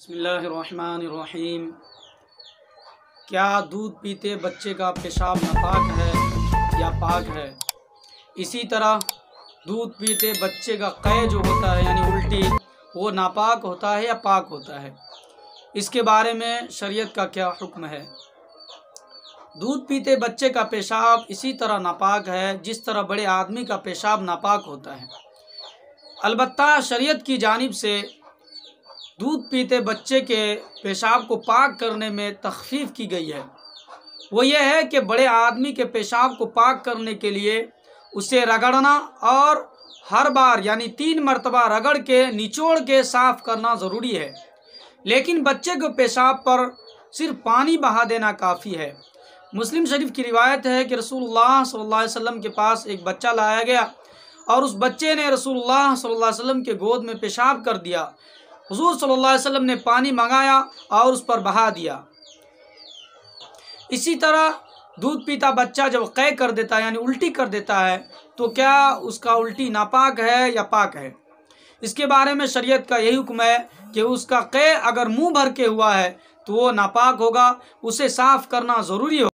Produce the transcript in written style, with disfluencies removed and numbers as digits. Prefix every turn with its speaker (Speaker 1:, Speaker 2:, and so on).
Speaker 1: बिस्मिल्लाहिर्रहमानिर्रहीम। क्या दूध पीते बच्चे का पेशाब नापाक है या पाक है? इसी तरह दूध पीते बच्चे का कै जो होता है यानी उल्टी, वो नापाक होता है या पाक होता है? इसके बारे में शरीयत का क्या हुक्म है? दूध पीते बच्चे का पेशाब इसी तरह नापाक है जिस तरह बड़े आदमी का पेशाब नापाक होता है। अलबत्ता शरीयत की जानिब से दूध पीते बच्चे के पेशाब को पाक करने में तख़फ़ीफ़ की गई है। वो ये है कि बड़े आदमी के पेशाब को पाक करने के लिए उसे रगड़ना और हर बार यानी 3 मरतबा रगड़ के निचोड़ के साफ़ करना ज़रूरी है। लेकिन बच्चे के पेशाब पर सिर्फ पानी बहा देना काफ़ी है। मुस्लिम शरीफ की रिवायत है कि रसूलुल्लाह सल्लल्लाहु अलैहि वसल्लम के पास एक बच्चा लाया गया और उस बच्चे ने रसूलुल्लाह सल्लल्लाहु अलैहि वसल्लम के गोद में पेशाब कर दिया। हुज़ूर सल्लल्लाहु अलैहि वसल्लम ने पानी मंगाया और उस पर बहा दिया। इसी तरह दूध पीता बच्चा जब कै कर देता है यानी उल्टी कर देता है तो क्या उसका उल्टी नापाक है या पाक है? इसके बारे में शरीयत का यही हुक्म है कि उसका कै अगर मुंह भर के हुआ है तो वो नापाक होगा, उसे साफ़ करना ज़रूरी होगा।